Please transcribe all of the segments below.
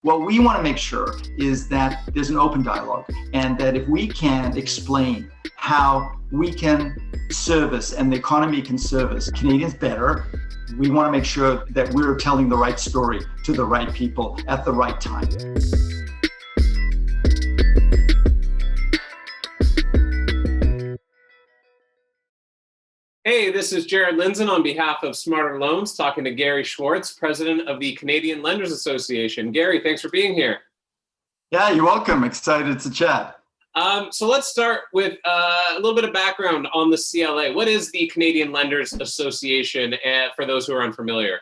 What we want to make sure is that there's an open dialogue, and that if we can explain how we can service and the economy can service Canadians better, we want to make sure that we're telling the right story to the right people at the right time. Hey, this is Jared Linzen on behalf of Smarter Loans, talking to Gary Schwartz, president of the Canadian Lenders Association. Gary, thanks for being here. Yeah, you're welcome. Excited to chat. So let's start with a little bit of background on the CLA. What is the Canadian Lenders Association, for those who are unfamiliar?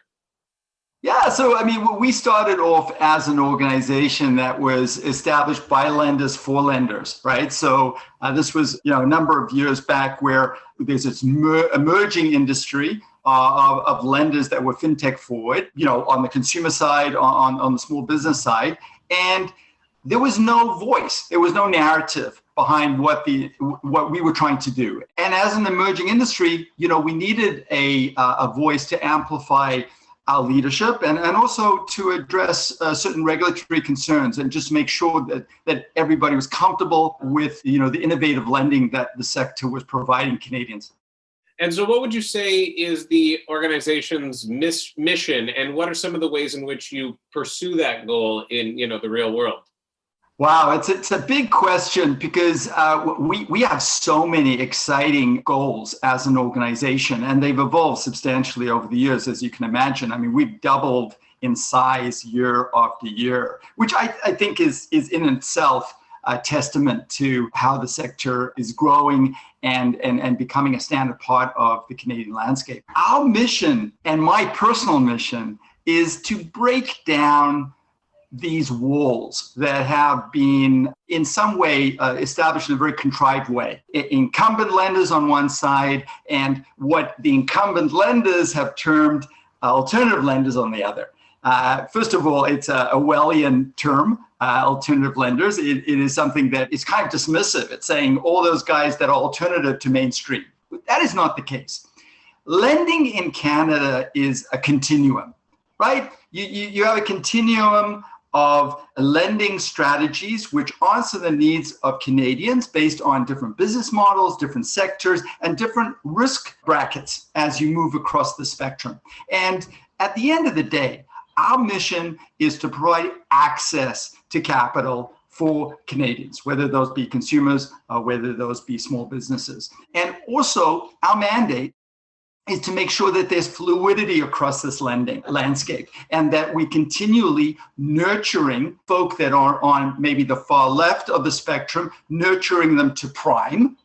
Yeah, so we started off as an organization that was established by lenders for lenders, right? So this was, a number of years back where there's this emerging industry of lenders that were FinTech Forward, on the consumer side, on the small business side, and there was no voice, there was no narrative behind what we were trying to do. And as an emerging industry, we needed a voice to amplify our leadership and also to address certain regulatory concerns and just make sure that everybody was comfortable with the innovative lending that the sector was providing Canadians. And so what would you say is the organization's mission, and what are some of the ways in which you pursue that goal in the real world? Wow, it's a big question because we have so many exciting goals as an organization, and they've evolved substantially over the years, as you can imagine. We've doubled in size year after year, which I think is in itself a testament to how the sector is growing and becoming a standard part of the Canadian landscape. Our mission, and my personal mission, is to break down these walls that have been in some way established in a very contrived way. Incumbent lenders on one side, and what the incumbent lenders have termed alternative lenders on the other. First of all, it's a Orwellian term, alternative lenders. It is something that is kind of dismissive. It's saying all those guys that are alternative to mainstream. That is not the case. Lending in Canada is a continuum, right? You have a continuum of lending strategies which answer the needs of Canadians based on different business models, different sectors, and different risk brackets as you move across the spectrum. And at the end of the day, our mission is to provide access to capital for Canadians, whether those be consumers or whether those be small businesses. And also, our mandate is to make sure that there's fluidity across this lending landscape, and that we continually nurturing folk that are on maybe the far left of the spectrum, nurturing them to prime,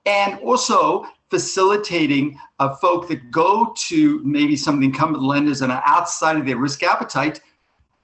and also facilitating folk that go to maybe some of the incumbent lenders and are outside of their risk appetite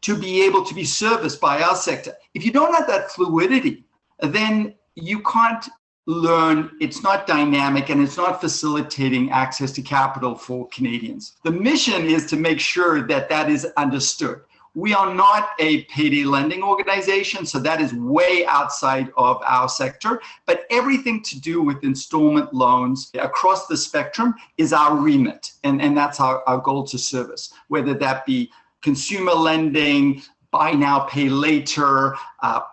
to be able to be serviced by our sector. If you don't have that fluidity, then you can't learn, it's not dynamic, and it's not facilitating access to capital for Canadians. The mission is to make sure that that is understood. We are not a payday lending organization, so that is way outside of our sector, but everything to do with installment loans across the spectrum is our remit, and that's our goal to service, whether that be consumer lending, buy now, pay later,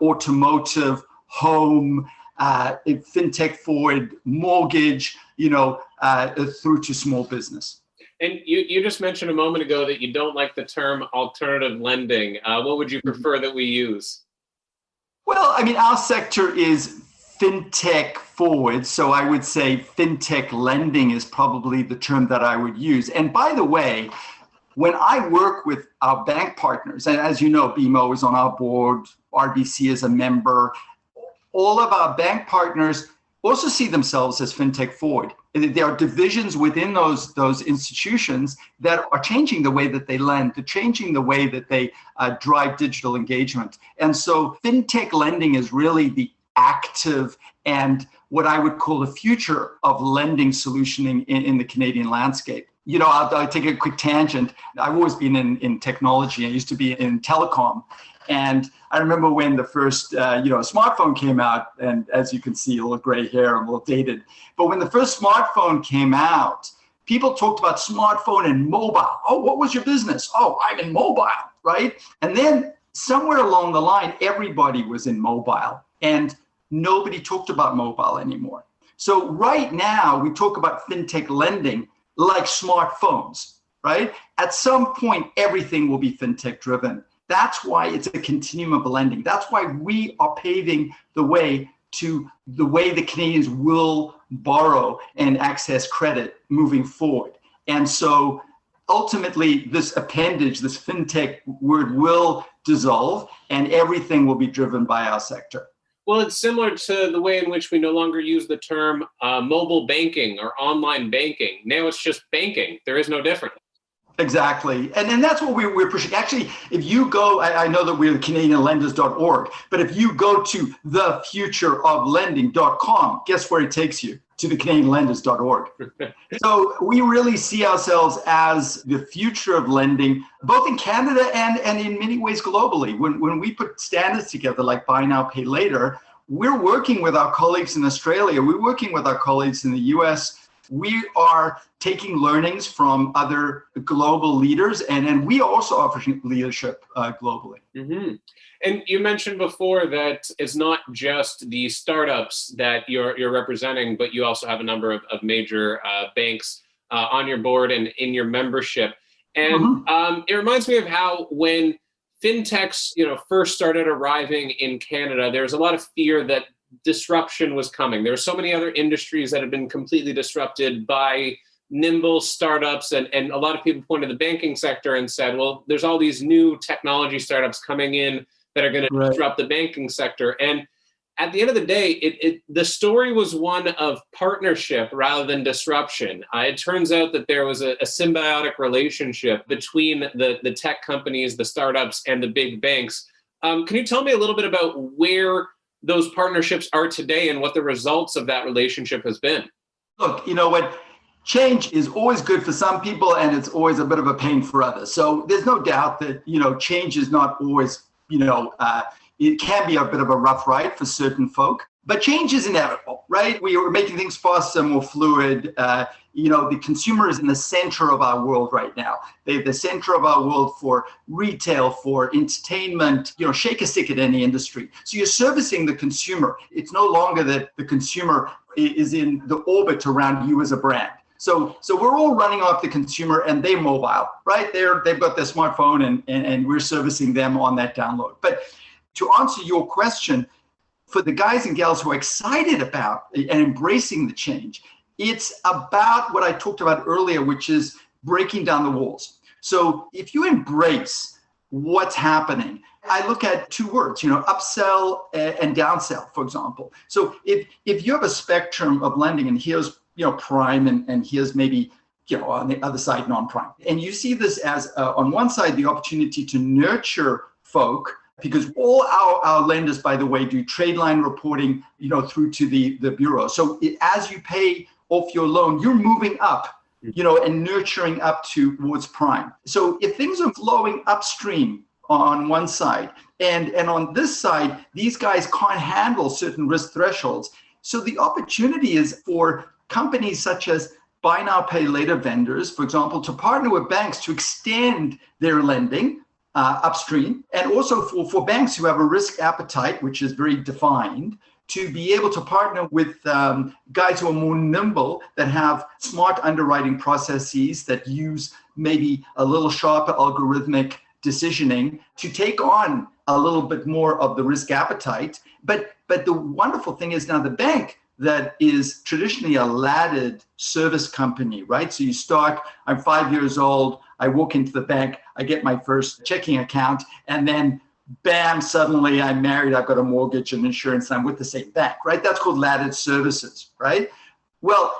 automotive, home, FinTech Forward, mortgage, through to small business. And you just mentioned a moment ago that you don't like the term alternative lending. What would you prefer that we use? Well, our sector is FinTech Forward, so I would say FinTech lending is probably the term that I would use. And by the way, when I work with our bank partners, and as you know, BMO is on our board, RBC is a member, all of our bank partners also see themselves as FinTech Forward. There are divisions within those institutions that are changing the way that they lend, to changing the way that they drive digital engagement. And so FinTech lending is really the active and what I would call the future of lending solutioning in the Canadian landscape. I'll take a quick tangent. I've always been in technology. I used to be in telecom. And I remember when the first, smartphone came out, and as you can see, a little gray hair, I'm a little dated. But when the first smartphone came out, people talked about smartphone and mobile. Oh, what was your business? Oh, I'm in mobile, right? And then somewhere along the line, everybody was in mobile and nobody talked about mobile anymore. So right now we talk about fintech lending like smartphones, right? At some point, everything will be fintech driven. That's why it's a continuum of lending. That's why we are paving the way to the way the Canadians will borrow and access credit moving forward. And so ultimately, this appendage, this fintech word will dissolve and everything will be driven by our sector. Well, it's similar to the way in which we no longer use the term mobile banking or online banking. Now it's just banking. There is no difference. Exactly. And that's what we're pushing. Actually, if you go, I know that we're the CanadianLenders.org, but if you go to thefutureoflending.com, guess where it takes you? To the CanadianLenders.org. So we really see ourselves as the future of lending, both in Canada and in many ways globally. When we put standards together like Buy Now, Pay Later, we're working with our colleagues in Australia, we're working with our colleagues in the US. We are taking learnings from other global leaders, and we are also offering leadership globally. Mm-hmm. And you mentioned before that it's not just the startups that you're representing, but you also have a number of major banks on your board and in your membership. And it reminds me of how when fintechs, first started arriving in Canada, there was a lot of fear that disruption was coming. There were so many other industries that had been completely disrupted by nimble startups, and a lot of people pointed to the banking sector and said, well, there's all these new technology startups coming in that are going to disrupt the banking sector. And at the end of the day, the story was one of partnership rather than disruption. It turns out that there was a symbiotic relationship between the tech companies, the startups, and the big banks. Can you tell me a little bit about where those partnerships are today and what the results of that relationship has been? Look, what change is always good for some people and it's always a bit of a pain for others. So there's no doubt that, change is not always, it can be a bit of a rough ride for certain folk, but change is inevitable, right? We are making things faster, more fluid. The consumer is in the center of our world right now. They're the center of our world for retail, for entertainment, shake a stick at any industry. So you're servicing the consumer. It's no longer that the consumer is in the orbit around you as a brand. So we're all running off the consumer and they're mobile, right? They've got their smartphone and we're servicing them on that download. But to answer your question, for the guys and gals who are excited about and embracing the change, it's about what I talked about earlier, which is breaking down the walls. So if you embrace what's happening, I look at two words, upsell and downsell, for example. So if you have a spectrum of lending and here's, prime and here's maybe, on the other side, non-prime. And you see this as, on one side, the opportunity to nurture folk, because all our lenders, by the way, do trade line reporting, through to the bureau. So as you pay off your loan, you're moving up, and nurturing up towards prime. So if things are flowing upstream on one side, and on this side, these guys can't handle certain risk thresholds. So the opportunity is for companies such as Buy Now, Pay Later vendors, for example, to partner with banks to extend their lending upstream, and also for banks who have a risk appetite, which is very defined, to be able to partner with guys who are more nimble, that have smart underwriting processes that use maybe a little sharper algorithmic decisioning to take on a little bit more of the risk appetite. But the wonderful thing is now the bank that is traditionally a laddered service company, right? So you start, I'm 5 years old, I walk into the bank, I get my first checking account, and then bam, suddenly I'm married, I've got a mortgage and insurance, and I'm with the same bank, right? That's called laddered services, right? Well,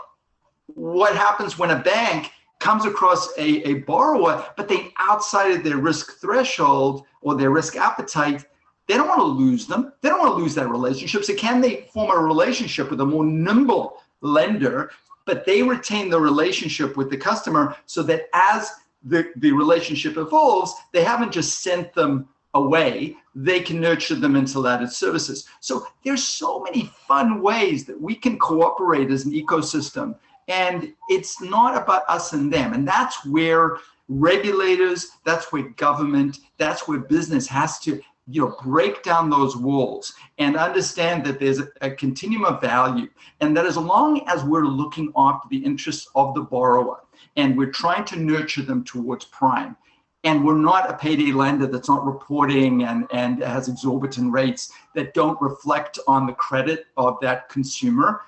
what happens when a bank comes across a borrower, but they outside of their risk threshold or their risk appetite? They don't want to lose them. They don't want to lose that relationship. So can they form a relationship with a more nimble lender, but they retain the relationship with the customer so that as the relationship evolves, they haven't just sent them away, they can nurture them into laddered services. So there's so many fun ways that we can cooperate as an ecosystem. And it's not about us and them. And that's where regulators, that's where government, that's where business has to break down those walls and understand that there's a continuum of value, and that as long as we're looking after the interests of the borrower and we're trying to nurture them towards prime, and we're not a payday lender that's not reporting and has exorbitant rates that don't reflect on the credit of that consumer,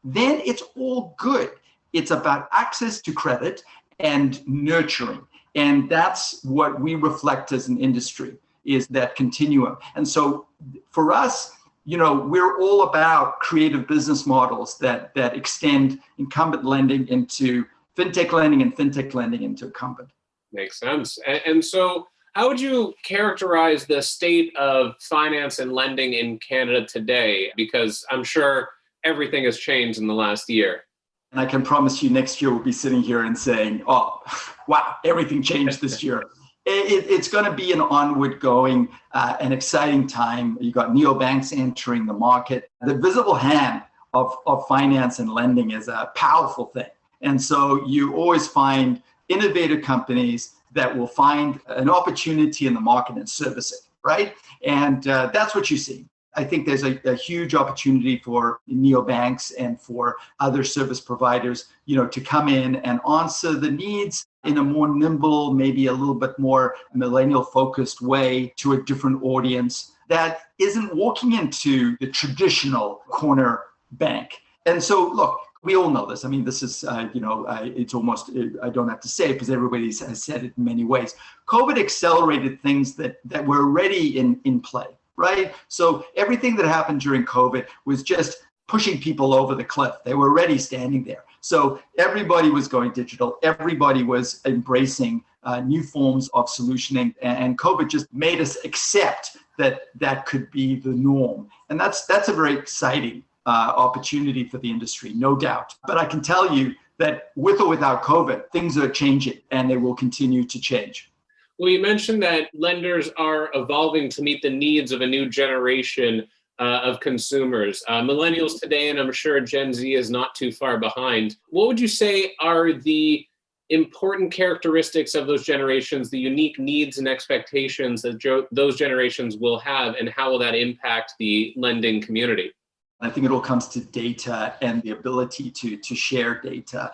then it's all good. It's about access to credit and nurturing. And that's what we reflect as an industry, is that continuum. And so for us, we're all about creative business models that extend incumbent lending into fintech lending and fintech lending into incumbent. Makes sense. And so how would you characterize the state of finance and lending in Canada today? Because I'm sure everything has changed in the last year. And I can promise you next year we'll be sitting here and saying, oh, wow, everything changed this year. It's going to be an onward going, an exciting time. You got neobanks entering the market. The visible hand of finance and lending is a powerful thing. And so you always find innovative companies that will find an opportunity in the market and service it, right? And that's what you see. I think there's a huge opportunity for neobanks and for other service providers, to come in and answer the needs in a more nimble, maybe a little bit more millennial focused way to a different audience that isn't walking into the traditional corner bank. And so, look, we all know this. I mean, this is, it's almost, I don't have to say it because everybody has said it in many ways. COVID accelerated things that were already in play, right? So everything that happened during COVID was just pushing people over the cliff. They were already standing there. So everybody was going digital. Everybody was embracing new forms of solutioning. And COVID just made us accept that could be the norm. And that's a very exciting opportunity for the industry, no doubt. But I can tell you that with or without COVID, things are changing and they will continue to change. Well, you mentioned that lenders are evolving to meet the needs of a new generation of consumers. Millennials today, and I'm sure Gen Z is not too far behind. What would you say are the important characteristics of those generations, the unique needs and expectations that those generations will have, and how will that impact the lending community? I think it all comes to data and the ability to share data.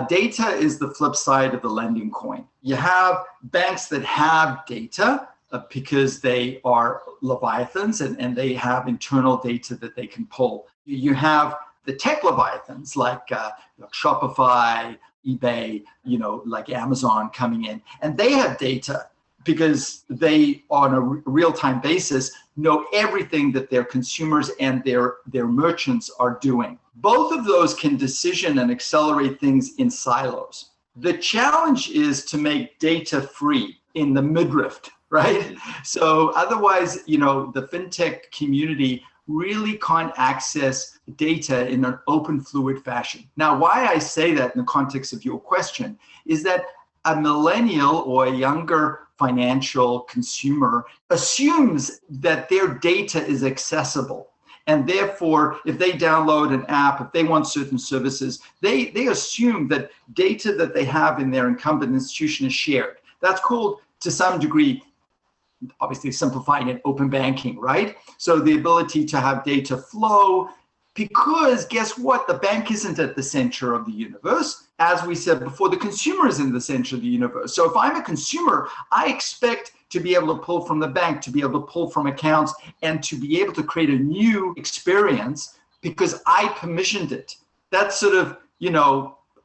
Data is the flip side of the lending coin. You have banks that have data because they are leviathans and they have internal data that they can pull. You have the tech leviathans like Shopify, eBay, like Amazon coming in, and they have data because they, on a real-time basis, know everything that their consumers and their merchants are doing. Both of those can decision and accelerate things in silos. The challenge is to make data free in the midriff, right? So otherwise, the fintech community really can't access data in an open, fluid fashion. Now, why I say that in the context of your question is that a millennial or a younger financial consumer assumes that their data is accessible. And therefore, if they download an app, if they want certain services, they assume that data that they have in their incumbent institution is shared. That's called, to some degree, obviously simplifying it, open banking, right? So the ability to have data flow, because guess what? The bank isn't at the center of the universe. As we said before, the consumer is in the center of the universe. So if I'm a consumer, I expect to be able to pull from the bank, to be able to pull from accounts, and to be able to create a new experience because I permissioned it. That's sort of,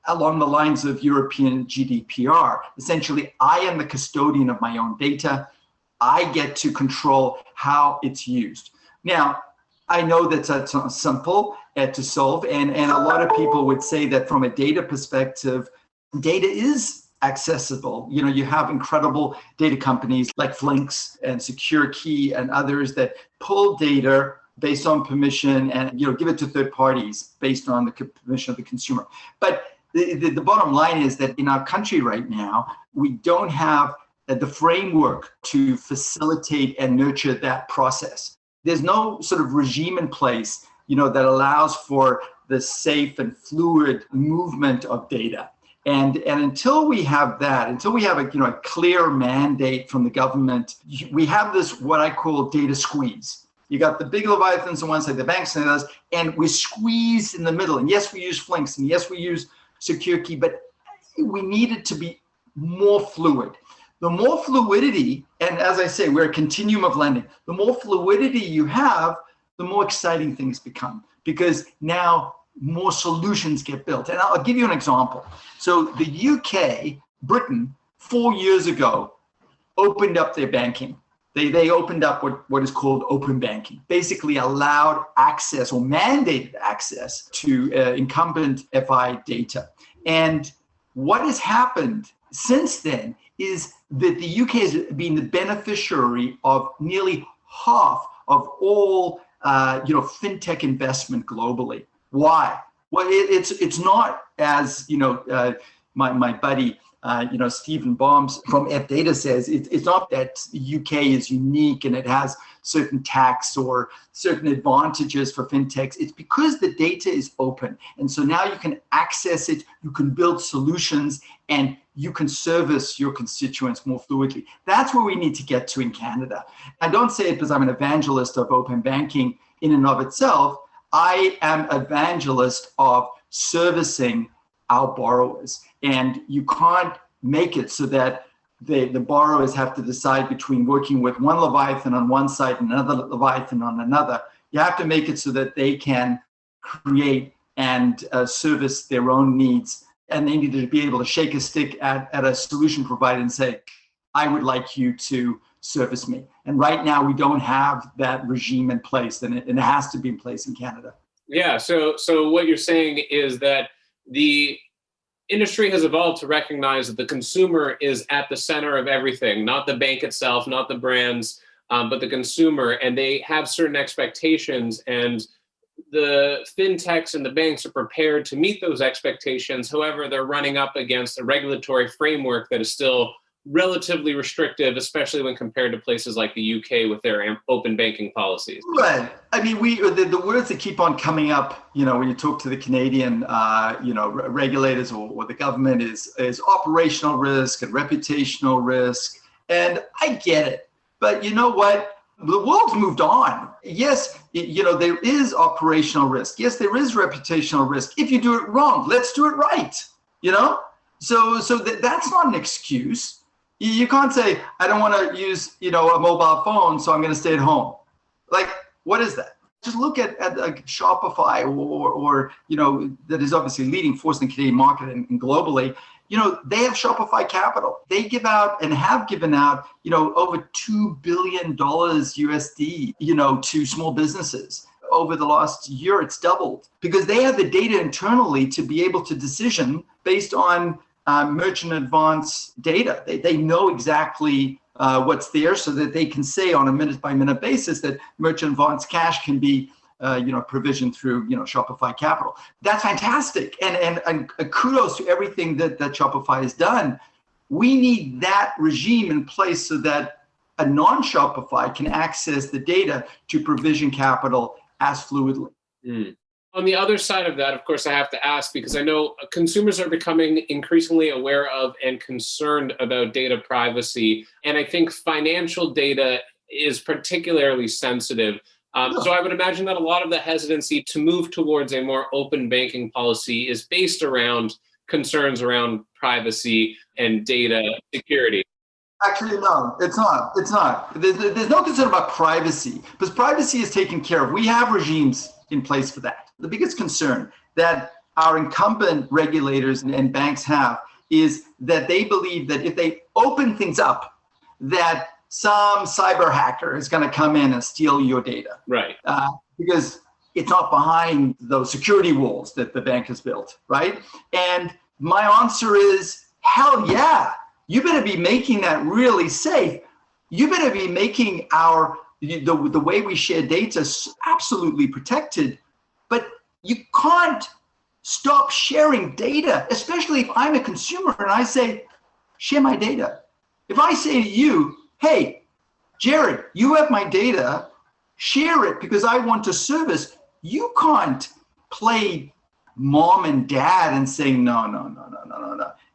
along the lines of European GDPR. Essentially, I am the custodian of my own data. I get to control how it's used. Now, I know that's simple to solve, and a lot of people would say that from a data perspective, data is accessible. You have incredible data companies like Flinks and SecureKey and others that pull data based on permission and give it to third parties based on the permission of the consumer. But the bottom line is that in our country right now, we don't have the framework to facilitate and nurture that process. There's no sort of regime in place, that allows for the safe and fluid movement of data. And until we have that, until we have a clear mandate from the government, we have this what I call data squeeze. You got the big leviathans on one side, the banks on the other, and we're squeezed in the middle. And yes, we use Flinks, and yes, we use secure key, but we need it to be more fluid. The more fluidity, and as I say, we're a continuum of lending. The more fluidity you have, the more exciting things become, because now more solutions get built. And I'll give you an example. So the UK, Britain, 4 years ago, opened up their banking. They opened up what is called open banking, basically allowed access or mandated access to incumbent FI data. And what has happened since then is that the UK has been the beneficiary of nearly half of all fintech investment globally. Why? Well, it's not as my buddy Stephen Bombs from F Data says. It's not that the UK is unique and it has certain tax or certain advantages for fintechs. It's because the data is open, and so now you can access it, you can build solutions, and you can service your constituents more fluidly. That's where we need to get to in Canada. I don't say it because I'm an evangelist of open banking in and of itself. I am evangelist of servicing our borrowers, and you can't make it so that the borrowers have to decide between working with one Leviathan on one side and another Leviathan on another. You have to make it so that they can create and service their own needs, and they need to be able to shake a stick at a solution provider and say, I would like you to service me. And right now we don't have that regime in place, and it has to be in place in Canada. Yeah, so what you're saying is that the industry has evolved to recognize that the consumer is at the center of everything, not the bank itself, not the brands, but the consumer, and they have certain expectations, and the fintechs and the banks are prepared to meet those expectations. However, they're running up against a regulatory framework that is still relatively restrictive, especially when compared to places like the UK with their open banking policies. Right. I mean, the words that keep on coming up, when you talk to the Canadian, regulators or the government is operational risk and reputational risk. And I get it. But you know what? The world's moved on. Yes, there is operational risk. Yes, there is reputational risk. If you do it wrong, let's do it right. So that's not an excuse. You can't say, I don't want to use, a mobile phone, so I'm going to stay at home. Like, what is that? Just look at Shopify or that is obviously leading force in the Canadian market and globally. They have Shopify Capital. They give out and have given out, over $2 billion USD, to small businesses. Over the last year, it's doubled because they have the data internally to be able to decision based on merchant advance data. They know exactly what's there so that they can say on a minute-by-minute basis that merchant advance cash can be provisioned through Shopify Capital. That's fantastic. And kudos to everything that Shopify has done. We need that regime in place so that a non-Shopify can access the data to provision capital as fluidly. On the other side of that, of course, I have to ask, because I know consumers are becoming increasingly aware of and concerned about data privacy. And I think financial data is particularly sensitive. So I would imagine that a lot of the hesitancy to move towards a more open banking policy is based around concerns around privacy and data security. Actually, no, it's not. It's not. There's no concern about privacy, because privacy is taken care of. We have regimes in place for that. The biggest concern that our incumbent regulators and banks have is that they believe that if they open things up, that some cyber hacker is going to come in and steal your data. Right. Because it's not behind those security walls that the bank has built, right? And my answer is, hell yeah. You better be making that really safe. You better be making the way we share data absolutely protected. But you can't stop sharing data, especially if I'm a consumer and I say, share my data. If I say to you, hey, Jared, you have my data, share it because I want to service, you can't play mom and dad and saying, no.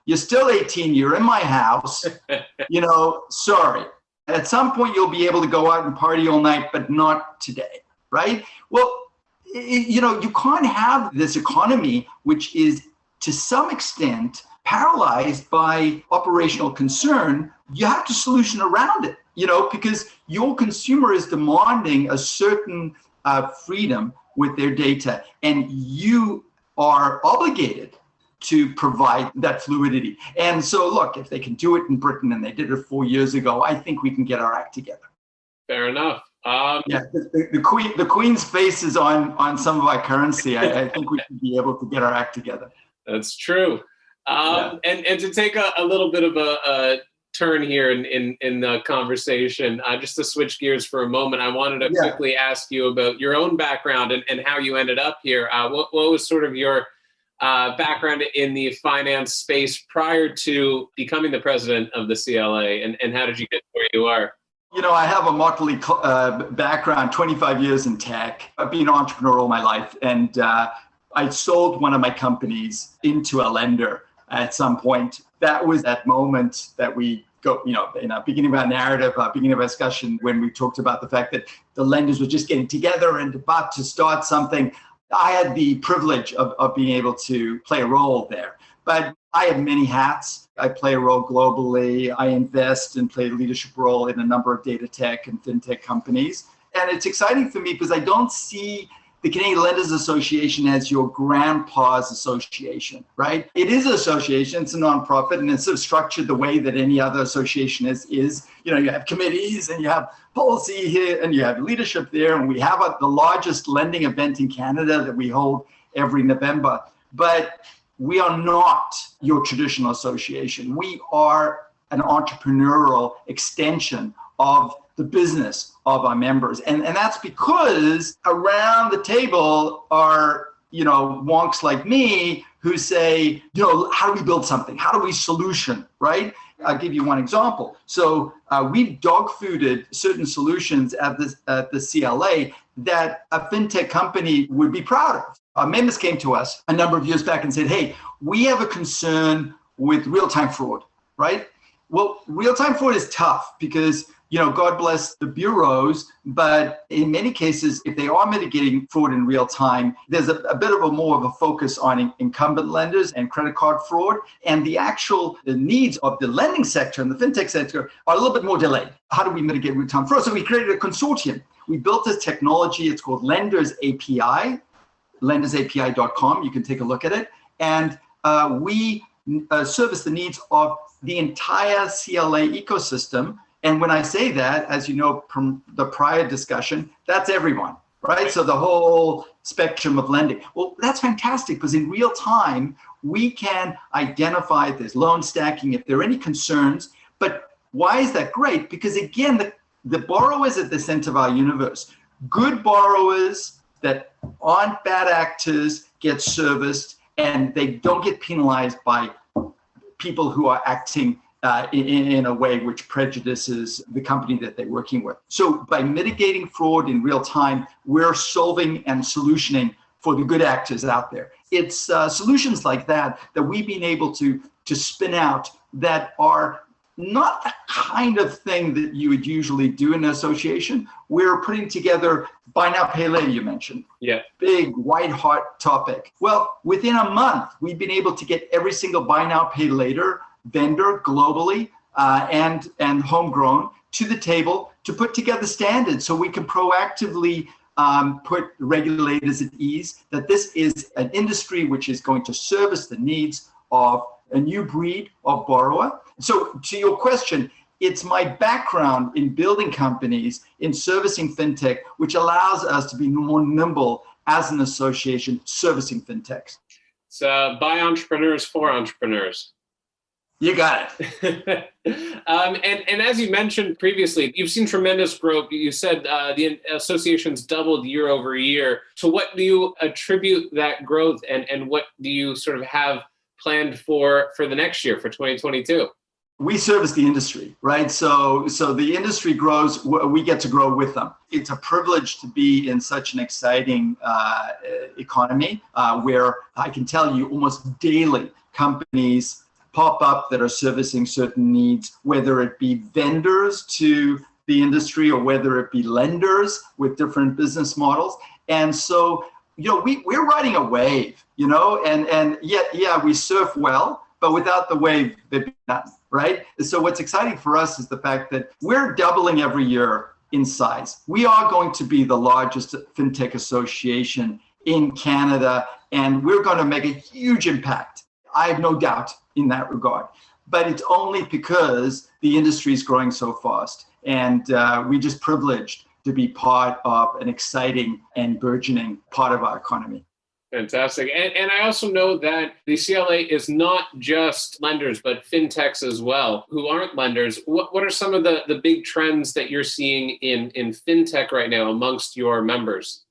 You're still 18, you're in my house, sorry. At some point you'll be able to go out and party all night, but not today, right? Well, you can't have this economy, which is to some extent paralyzed by operational concern. You have to solution around it, because your consumer is demanding a certain freedom with their data, and you are obligated to provide that fluidity. And so, look, if they can do it in Britain and they did it 4 years ago, I think we can get our act together. Fair enough. The Queen's face is on some of our currency. I think we should be able to get our act together. That's true. And to take a little bit of a turn here in the conversation, just to switch gears for a moment, I wanted to quickly ask you about your own background and how you ended up here. What was sort of your background in the finance space prior to becoming the president of the CLA, and how did you get where you are? I have a motley background, 25 years in tech. I've been an entrepreneur all my life, and I sold one of my companies into a lender at some point. That was that moment that we go, in our beginning of our narrative, beginning of our discussion, when we talked about the fact that the lenders were just getting together and about to start something. I had the privilege of being able to play a role there. But I have many hats. I play a role globally. I invest and play a leadership role in a number of data tech and fintech companies. And it's exciting for me because I don't see the Canadian Lenders Association as your grandpa's association, right? It is an association, it's a nonprofit, and it's sort of structured the way that any other association is. You have committees and you have policy here and you have leadership there. And we have the largest lending event in Canada that we hold every November. But we are not your traditional association. We are an entrepreneurial extension of the business of our members. And that's because around the table are, wonks like me who say, how do we build something? How do we solution, right? I'll give you one example. So we've dog fooded certain solutions at the CLA that a fintech company would be proud of. Our members came to us a number of years back and said, hey, we have a concern with real-time fraud, right? Well, real-time fraud is tough because, God bless the bureaus, but in many cases, if they are mitigating fraud in real time, there's a bit of more of a focus on incumbent lenders and credit card fraud. And the needs of the lending sector and the fintech sector are a little bit more delayed. How do we mitigate real-time fraud? So we created a consortium. We built this technology. It's called Lenders API, lendersapi.com. You can take a look at it. And we service the needs of the entire CLA ecosystem. And when I say that, as you know from the prior discussion, that's everyone, right? So the whole spectrum of lending. Well, that's fantastic because in real time, we can identify if there's loan stacking, if there are any concerns. But why is that great? Because again, the borrower is at the center of our universe. Good borrowers that aren't bad actors get serviced and they don't get penalized by people who are acting in a way which prejudices the company that they're working with. So by mitigating fraud in real time, we're solving and solutioning for the good actors out there. It's solutions like that we've been able to spin out that are not the kind of thing that you would usually do in an association. We're putting together buy now, pay later, you mentioned. Yeah. Big, white hot topic. Well, within a month, we've been able to get every single buy now, pay later vendor globally and homegrown to the table to put together standards so we can proactively put regulators at ease that this is an industry which is going to service the needs of a new breed of borrower. So to your question, it's my background in building companies, in servicing fintech, which allows us to be more nimble as an association servicing fintechs. It's by entrepreneurs for entrepreneurs. You got it. And as you mentioned previously, you've seen tremendous growth. You said the association's doubled year over year. So what do you attribute that growth and what do you sort of have planned for the next year, for 2022? we service the industry, right? So the industry grows, we get to grow with them. It's a privilege to be in such an exciting economy where I can tell you almost daily companies pop up that are servicing certain needs, whether it be vendors to the industry or whether it be lenders with different business models. And so, we're riding a wave, and yet, we surf well, but without the wave, there'd be nothing, right? So what's exciting for us is the fact that we're doubling every year in size. We are going to be the largest FinTech association in Canada, and we're going to make a huge impact. I have no doubt in that regard. But it's only because the industry is growing so fast, and we're just privileged to be part of an exciting and burgeoning part of our economy. Fantastic. And I also know that the CLA is not just lenders, but fintechs as well, who aren't lenders. What are some of the big trends that you're seeing in fintech right now amongst your members?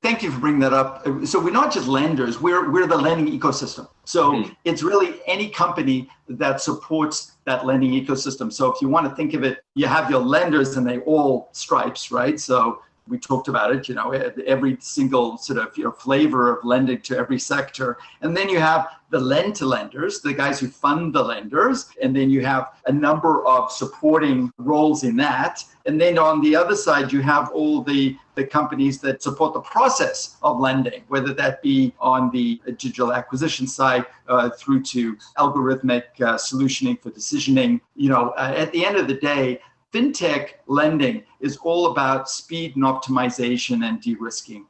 Thank you for bringing that up. So we're not just lenders, we're the lending ecosystem. So it's really any company that supports that lending ecosystem. So if you want to think of it, you have your lenders and they all stripes, right? So we talked about it, every single sort of flavor of lending to every sector. And then you have the lend to lenders, the guys who fund the lenders. And then you have a number of supporting roles in that. And then on the other side, you have all the companies that support the process of lending, whether that be on the digital acquisition side through to algorithmic solutioning for decisioning. At the end of the day, FinTech lending is all about speed and optimization and de-risking.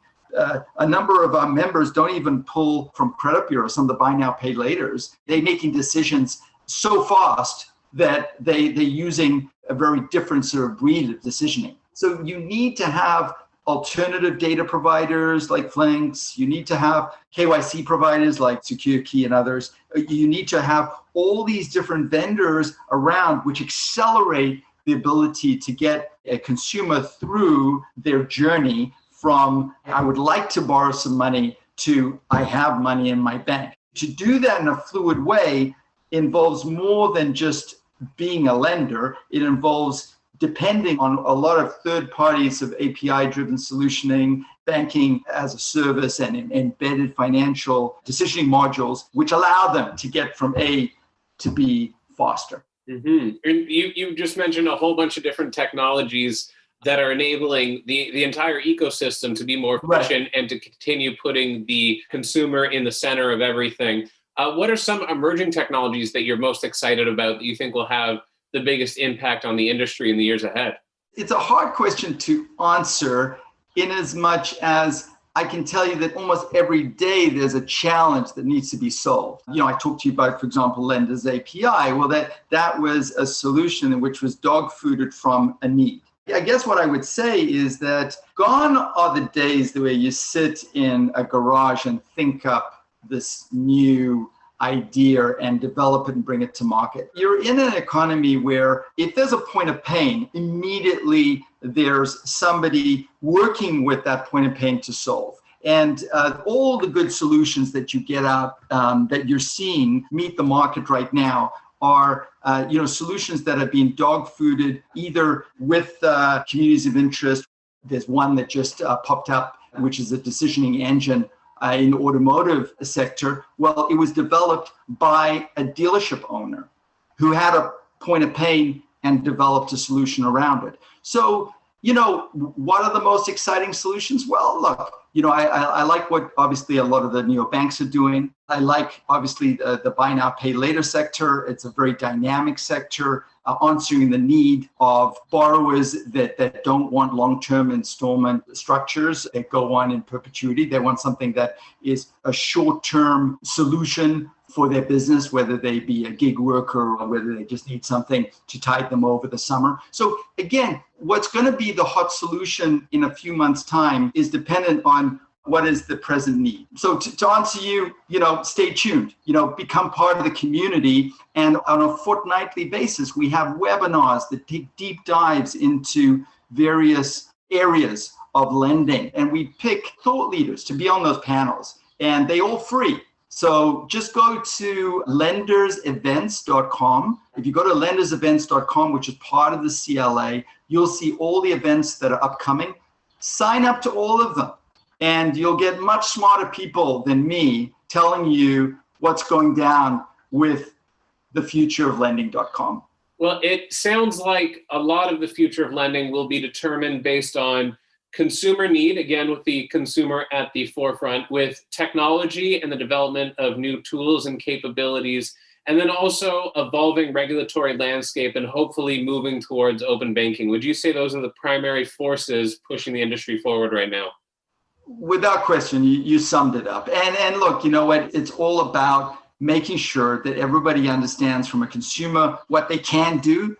A number of our members don't even pull from credit bureaus, some of the buy now, pay laters. They're making decisions so fast that they're using a very different sort of breed of decisioning. So you need to have alternative data providers like Flinks. You need to have KYC providers like SecureKey and others. You need to have all these different vendors around which accelerate the ability to get a consumer through their journey from, I would like to borrow some money, to I have money in my bank. To do that in a fluid way involves more than just being a lender. It involves depending on a lot of third parties of API-driven solutioning, banking as a service, and embedded financial decisioning modules, which allow them to get from A to B faster. And you just mentioned a whole bunch of different technologies that are enabling the entire ecosystem to be more efficient and to continue putting the consumer in the center of everything. What are some emerging technologies that you're most excited about that you think will have the biggest impact on the industry in the years ahead? It's a hard question to answer in as much as I can tell you that almost every day there's a challenge that needs to be solved. I talked to you about, for example, Lenders API. Well, that was a solution which was dog-fooded from a need. I guess what I would say is that gone are the days where you sit in a garage and think up this new idea and develop it and bring it to market. You're in an economy where if there's a point of pain, immediately there's somebody working with that point of pain to solve. And all the good solutions that you get out that you're seeing meet the market right now are solutions that have been dog-fooded either with communities of interest. There's one that just popped up, which is a decisioning engine in the automotive sector. Well, it was developed by a dealership owner who had a point of pain and developed a solution around it. So, what are the most exciting solutions? Well, look, I like what obviously a lot of the neobanks are doing. I like obviously the buy now, pay later sector. It's a very dynamic sector, answering the need of borrowers that don't want long-term installment structures that go on in perpetuity. They want something that is a short-term solution for their business, whether they be a gig worker or whether they just need something to tide them over the summer. So again, what's going to be the hot solution in a few months' time is dependent on what is the present need. So to answer you, stay tuned, become part of the community. And on a fortnightly basis, we have webinars that take deep dives into various areas of lending. And we pick thought leaders to be on those panels, and they all free. So just go to lendersevents.com. If you go to lendersevents.com, which is part of the CLA, you'll see all the events that are upcoming. Sign up to all of them, and you'll get much smarter people than me telling you what's going down with the future of lending.com. Well, it sounds like a lot of the future of lending will be determined based on consumer need, again, with the consumer at the forefront, with technology and the development of new tools and capabilities, and then also evolving regulatory landscape and hopefully moving towards open banking. Would you say those are the primary forces pushing the industry forward right now? Without question, you summed it up. And look, you know what? It's all about making sure that everybody understands from a consumer what they can do,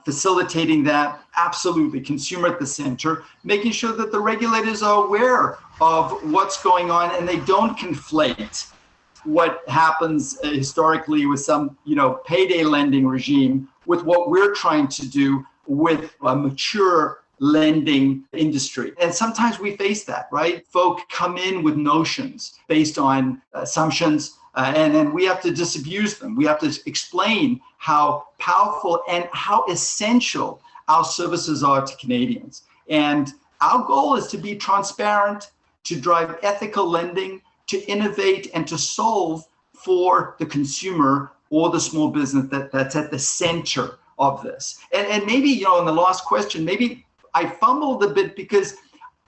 facilitating that, absolutely, consumer at the center, making sure that the regulators are aware of what's going on and they don't conflate what happens historically with some, payday lending regime with what we're trying to do with a mature lending industry. And sometimes we face that, right? Folk come in with notions based on assumptions, and then we have to disabuse them. We have to explain how powerful and how essential our services are to Canadians. And our goal is to be transparent, to drive ethical lending, to innovate, and to solve for the consumer or the small business that's at the center of this. And maybe, in the last question, maybe I fumbled a bit because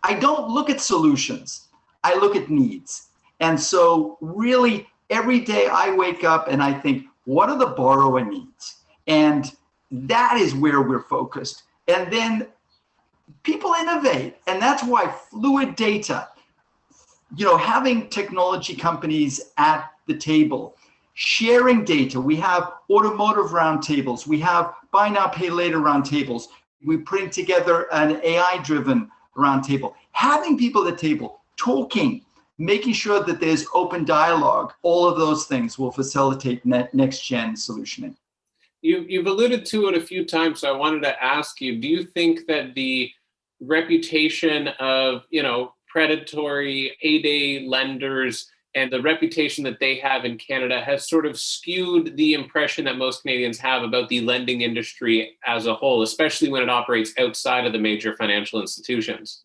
I don't look at solutions. I look at needs. And so really, every day I wake up and I think, what are the borrower needs? And that is where we're focused. And then people innovate. And that's why fluid data, having technology companies at the table, sharing data. We have automotive roundtables. We have buy now, pay later roundtables. We're putting together an AI-driven roundtable. Having people at the table, talking, making sure that there's open dialogue, all of those things will facilitate next-gen solutioning. You've alluded to it a few times, so I wanted to ask you, do you think that the reputation of, predatory payday lenders and the reputation that they have in Canada has sort of skewed the impression that most Canadians have about the lending industry as a whole, especially when it operates outside of the major financial institutions?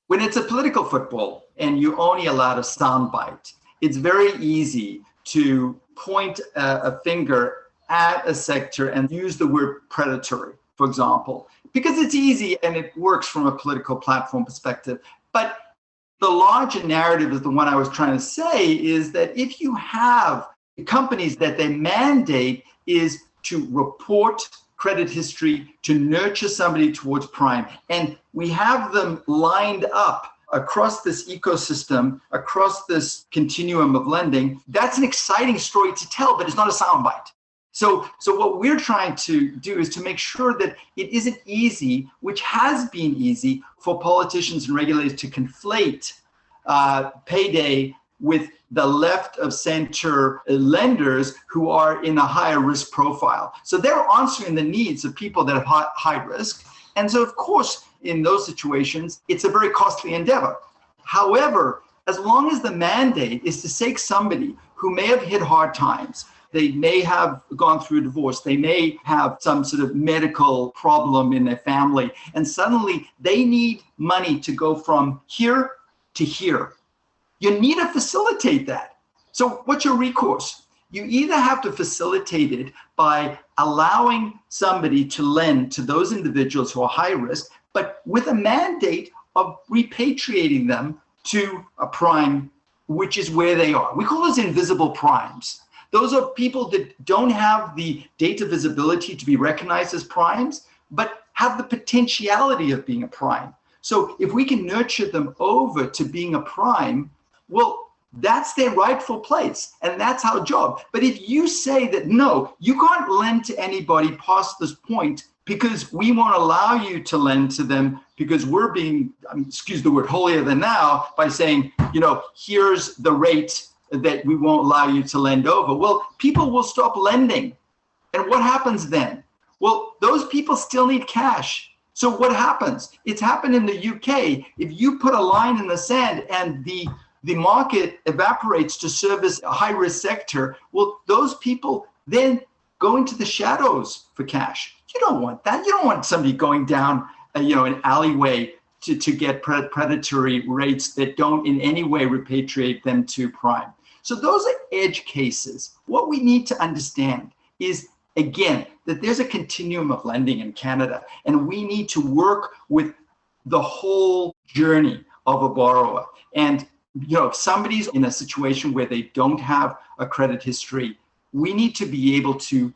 When it's a political football and you're only allowed a soundbite, it's very easy to point a finger at a sector and use the word predatory, for example, because it's easy and it works from a political platform perspective. But the larger narrative is the one I was trying to say is that if you have companies that their mandate is to report credit history, to nurture somebody towards prime, and we have them lined up across this ecosystem, across this continuum of lending, that's an exciting story to tell, but it's not a soundbite. So what we're trying to do is to make sure that it isn't easy, which has been easy for politicians and regulators to conflate payday with the left of center lenders who are in a higher risk profile. So they're answering the needs of people that have high risk. And so, of course, in those situations, it's a very costly endeavor. However, as long as the mandate is to take somebody who may have hit hard times, they may have gone through a divorce, they may have some sort of medical problem in their family, and suddenly they need money to go from here to here. You need to facilitate that. So what's your recourse? You either have to facilitate it by allowing somebody to lend to those individuals who are high risk, but with a mandate of repatriating them to a prime, which is where they are. We call those invisible primes. Those are people that don't have the data visibility to be recognized as primes, but have the potentiality of being a prime. So if we can nurture them over to being a prime, well, that's their rightful place, and that's our job. But if you say that, no, you can't lend to anybody past this point because we won't allow you to lend to them because we're being, excuse the word, holier than thou by saying, here's the rate that we won't allow you to lend over. Well, people will stop lending. And what happens then? Well, those people still need cash. So what happens? It's happened in the UK. If you put a line in the sand and the the market evaporates to service a high-risk sector, well, those people then go into the shadows for cash. You don't want that. You don't want somebody going down an alleyway to get predatory rates that don't in any way repatriate them to prime. So those are edge cases. What we need to understand is, again, that there's a continuum of lending in Canada, and we need to work with the whole journey of a borrower. And if somebody's in a situation where they don't have a credit history, we need to be able to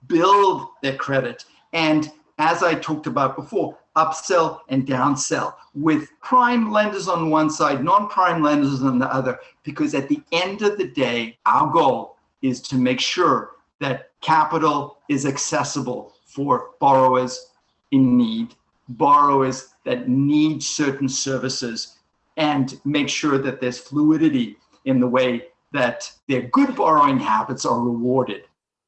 build their credit. And as I talked about before, upsell and downsell with prime lenders on one side, non-prime lenders on the other, because at the end of the day, our goal is to make sure that capital is accessible for borrowers in need, borrowers that need certain services, and make sure that there's fluidity in the way that their good borrowing habits are rewarded.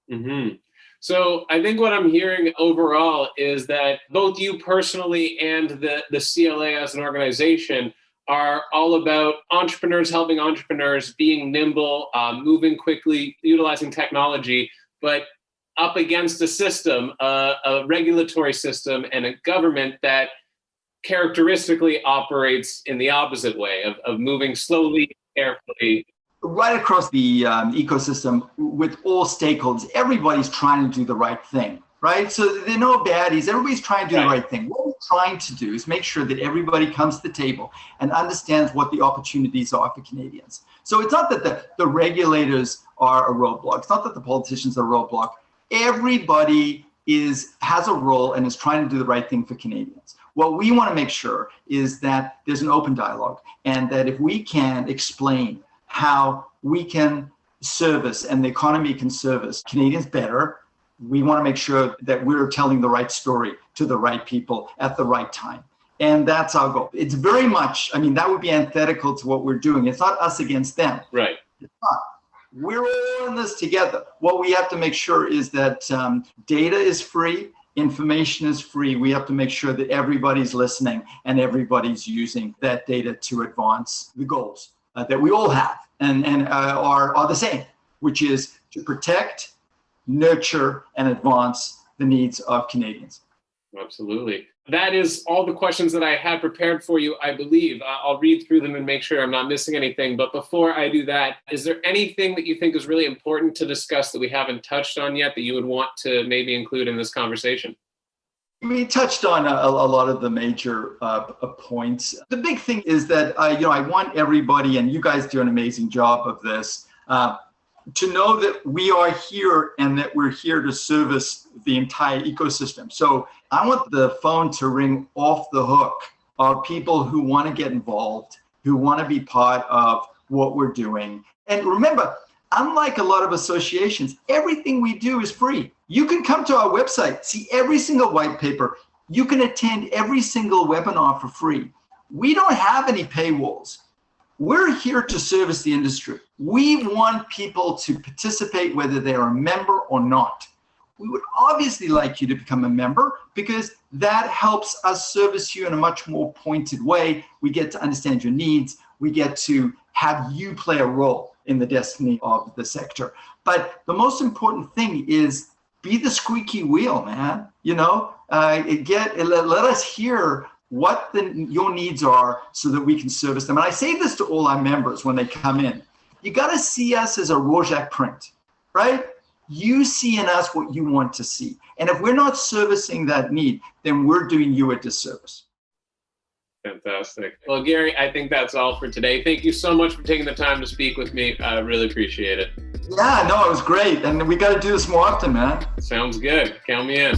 Mm-hmm. So I think what I'm hearing overall is that both you personally and the CLA as an organization are all about entrepreneurs helping entrepreneurs, being nimble, moving quickly, utilizing technology, but up against a system, a regulatory system and a government that characteristically operates in the opposite way of moving slowly, carefully. Right across the ecosystem with all stakeholders, everybody's trying to do the right thing, right? So there are no baddies. Everybody's trying to do the right thing. What we're trying to do is make sure that everybody comes to the table and understands what the opportunities are for Canadians. So it's not that the regulators are a roadblock. It's not that the politicians are a roadblock. Everybody has a role and is trying to do the right thing for Canadians. What we want to make sure is that there's an open dialogue, and that if we can explain how we can service and the economy can service Canadians better, we want to make sure that we're telling the right story to the right people at the right time. And that's our goal. It's very much, that would be antithetical to what we're doing. It's not us against them. Right. It's not. We're all in this together. What we have to make sure is that data is free, information is free. We have to make sure that everybody's listening and everybody's using that data to advance the goals that we all have and are the same, which is to protect, nurture, and advance the needs of Canadians. Absolutely. That is all the questions that I had prepared for you, I believe. I'll read through them and make sure I'm not missing anything. But before I do that, is there anything that you think is really important to discuss that we haven't touched on yet that you would want to maybe include in this conversation? We touched on a lot of the major points. The big thing is that I want everybody, and you guys do an amazing job of this, to know that we are here and that we're here to service the entire ecosystem. So I want the phone to ring off the hook of people who want to get involved, who want to be part of what we're doing. And remember, unlike a lot of associations, everything we do is free. You can come to our website, see every single white paper. You can attend every single webinar for free. We don't have any paywalls. We're here to service the industry. We want people to participate whether they're a member or not. We would obviously like you to become a member because that helps us service you in a much more pointed way. We get to understand your needs. We get to have you play a role in the destiny of the sector. But the most important thing is be the squeaky wheel, man. Let us hear what your needs are so that we can service them. And I say this to all our members when they come in. You got to see us as a Rorschach print, right? You see in us what you want to see. And if we're not servicing that need, then we're doing you a disservice. Fantastic. Well, Gary, I think that's all for today. Thank you so much for taking the time to speak with me. I really appreciate it. Yeah, no, it was great. And we got to do this more often, man. Sounds good. Count me in.